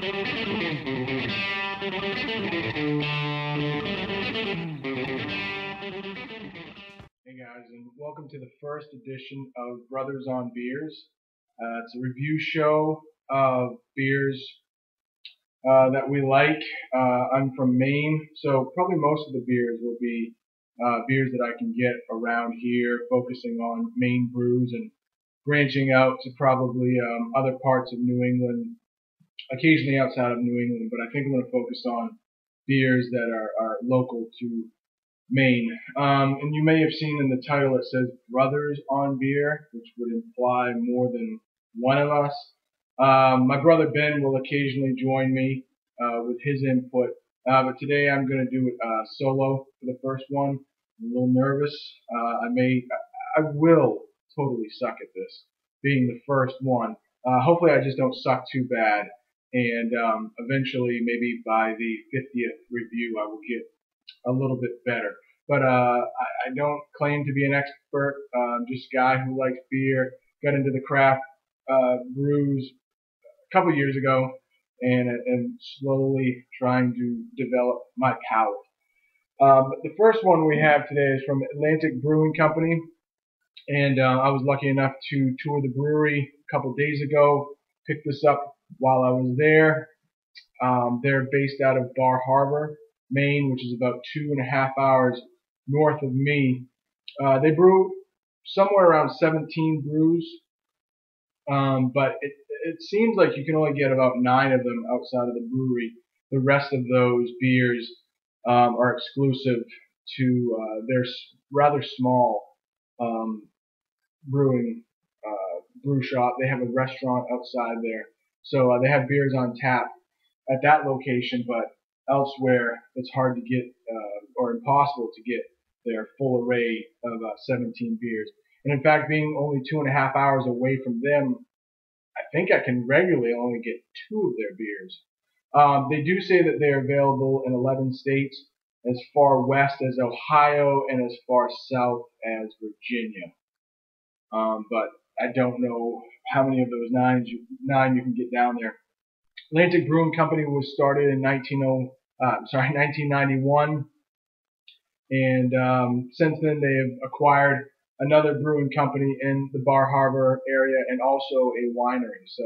Hey guys, and welcome to the first edition of Brothers on Beers. It's a review show of beers that we like. I'm from Maine, so probably most of the beers will be beers that I can get around here, focusing on Maine brews and branching out to probably other parts of New England, occasionally outside of New England, but I think I'm going to focus on beers that are local to Maine. And you may have seen in the title it says Brothers on Beer, which would imply more than one of us. My brother Ben will occasionally join me with his input, but today I'm going to do it solo for the first one. I'm a little nervous. I will totally suck at this, being the first one. Hopefully I just don't suck too bad, and eventually, maybe by the 50th review, I will get a little bit better. But I don't claim to be an expert. I'm just a guy who likes beer, got into the craft brews a couple years ago, and slowly trying to develop my palate. But the first one we have today is from Atlantic Brewing Company, and I was lucky enough to tour the brewery a couple days ago, picked this up while I was there. They're based out of Bar Harbor, Maine, which is about 2.5 hours north of me. They brew somewhere around 17 brews, but it seems like you can only get about 9 of them outside of the brewery. The rest of those beers are exclusive to their rather small brewing brew shop. They have a restaurant outside there, so they have beers on tap at that location, but elsewhere it's hard to get or impossible to get their full array of 17 beers. And in fact, being only 2.5 hours away from them, I think I can regularly only get 2 of their beers. They do say that they're available in 11 states, as far west as Ohio and as far south as Virginia. But I don't know how many of those 9 you can get down there. Atlantic Brewing Company was started in 1991, and since then they have acquired another brewing company in the Bar Harbor area and also a winery. So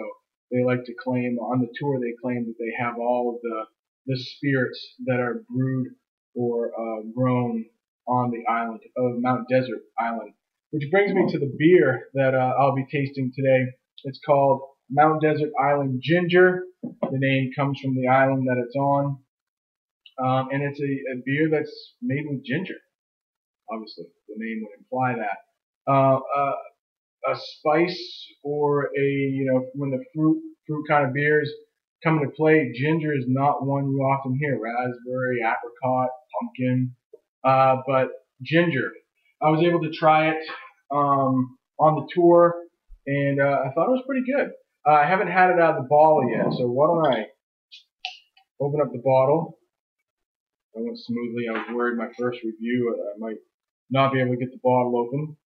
they like to claim on the tour, they claim that they have all of the spirits that are brewed or grown on the island of Mount Desert Island. Which brings me to the beer that I'll be tasting today. It's called Mount Desert Island Ginger. The name comes from the island that it's on. And it's a beer that's made with ginger. Obviously, the name would imply that. A spice or when the fruit kind of beers come into play, ginger is not one you often hear. Raspberry, apricot, pumpkin, but ginger. I was able to try it on the tour, and I thought it was pretty good. I haven't had it out of the bottle yet, so why don't I open up the bottle. It went smoothly. I was worried my first review I might not be able to get the bottle open.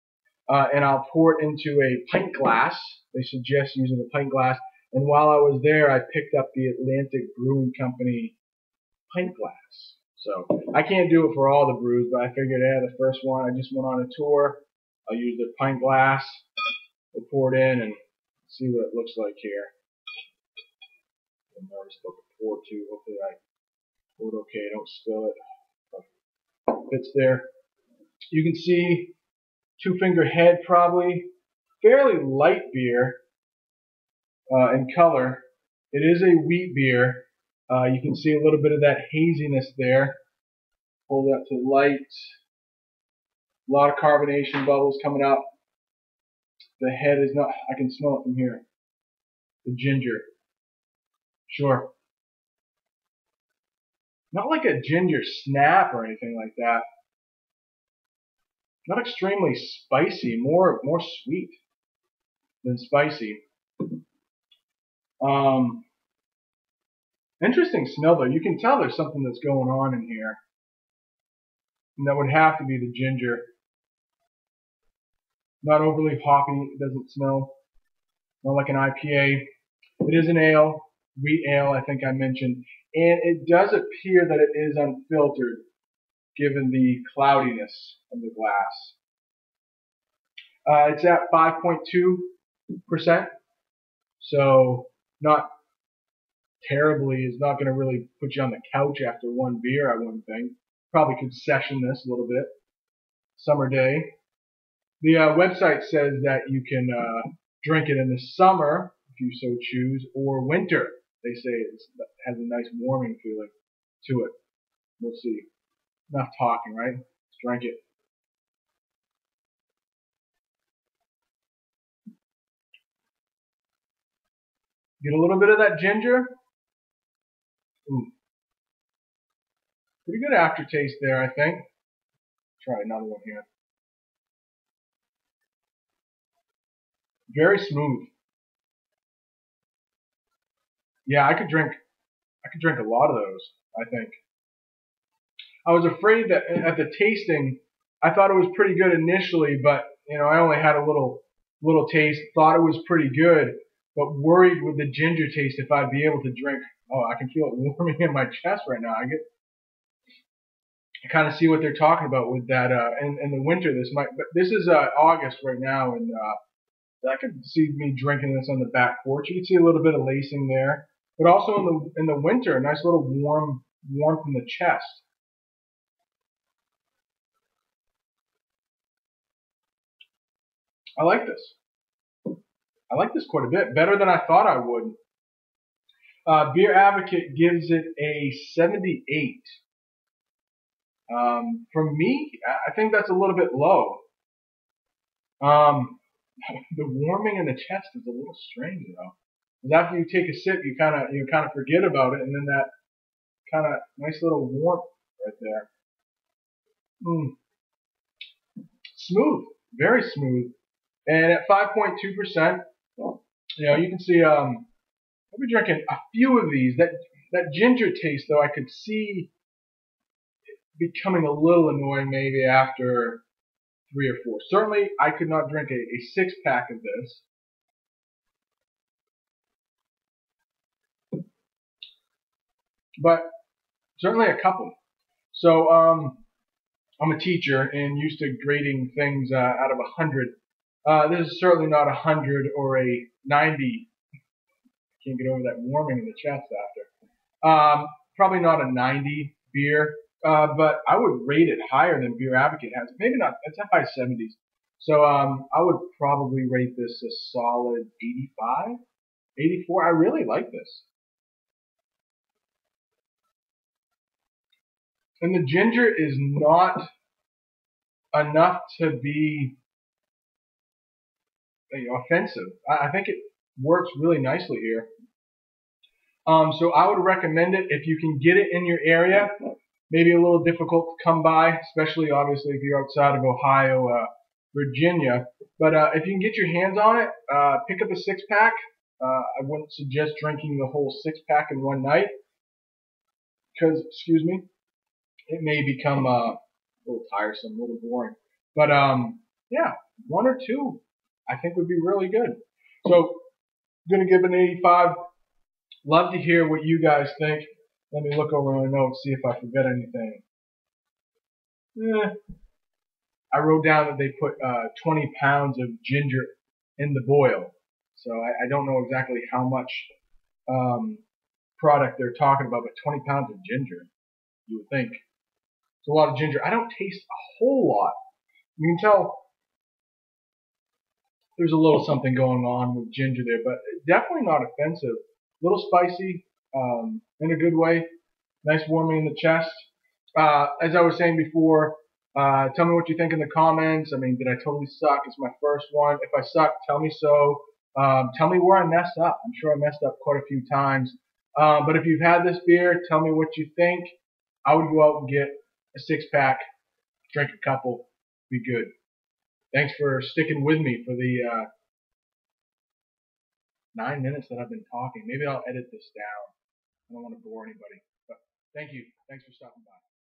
And I'll pour it into a pint glass. They suggest using a pint glass. And while I was there, I picked up the Atlantic Brewing Company pint glass. So I can't do it for all the brews, but I figured, the first one, I just went on a tour. I'll use the pint glass. We'll pour it in and see what it looks like here. I'm nervous about the pour too. Hopefully I pour it okay, don't spill it. Fits there. You can see 2-finger head probably. Fairly light beer in color. It is a wheat beer. You can see a little bit of that haziness there. Hold that to light. A lot of carbonation bubbles coming up. The head is not, I can smell it from here. The ginger. Sure. Not like a ginger snap or anything like that. Not extremely spicy, more sweet than spicy. Interesting smell though. You can tell there's something that's going on in here. And that would have to be the ginger. Not overly hoppy, it doesn't smell. Not like an IPA. It is an ale. wheat ale, I think I mentioned, and it does appear that it is unfiltered given the cloudiness of the glass. It's at 5.2%, so not terribly. It's not going to really put you on the couch after one beer, I wouldn't think. Probably could session this a little bit. Summer day. The website says that you can drink it in the summer, if you so choose, or winter. They say it has a nice warming feeling to it. We'll see. Enough talking, right? Let's drink it. Get a little bit of that ginger. Ooh. Pretty good aftertaste there, I think. Try another one here. Very smooth. Yeah, I could drink a lot of those, I think. I was afraid that at the tasting, I thought it was pretty good initially, but I only had a little taste. Thought it was pretty good, but worried with the ginger taste if I'd be able to drink. Oh, I can feel it warming in my chest right now. I kind of see what they're talking about with that. In the winter, but this is August right now, and I could see me drinking this on the back porch. You can see a little bit of lacing there, but also in the winter, a nice little warmth in the chest. I like this. I like this quite a bit, better than I thought I would. Beer Advocate gives it a 78. For me, I think that's a little bit low. The warming in the chest is a little strange, though. Because after you take a sip, you kind of forget about it, and then that kind of nice little warmth right there. Smooth, very smooth, and at 5.2%, you can see I'll be drinking a few of these. That ginger taste, though, I could see becoming a little annoying maybe after 3 or 4. Certainly, I could not drink a 6-pack of this. But certainly a couple. So I'm a teacher and used to grading things out of 100. This is certainly not 100 or a 90. Can't get over that warming in the chest after. Probably not a 90 beer, but I would rate it higher than Beer Advocate has. Maybe not. It's a high 70s. So I would probably rate this a solid 85, 84. I really like this. And the ginger is not enough to be offensive. I think it works really nicely here. So I would recommend it if you can get it in your area. Maybe a little difficult to come by, especially obviously if you're outside of Ohio, Virginia. But if you can get your hands on it, pick up a 6-pack. I wouldn't suggest drinking the whole 6-pack in one night because, excuse me, it may become a little tiresome, a little boring. But yeah, 1 or 2 I think would be really good. So I'm going to give it an 85. Love to hear what you guys think. Let me look over my notes, see if I forget anything. I wrote down that they put 20 pounds of ginger in the boil. So I don't know exactly how much product they're talking about, but 20 pounds of ginger, you would think. It's a lot of ginger. I don't taste a whole lot. You can tell there's a little something going on with ginger there, but definitely not offensive. A little spicy in a good way. Nice warming in the chest. As I was saying before, tell me what you think in the comments. I mean, did I totally suck? It's my first one. If I suck, tell me so. Tell me where I messed up. I'm sure I messed up quite a few times. But if you've had this beer, tell me what you think. I would go out and get a 6-pack, drink a couple, be good. Thanks for sticking with me for the 9 minutes that I've been talking. Maybe I'll edit this down. I don't want to bore anybody. But thank you. Thanks for stopping by.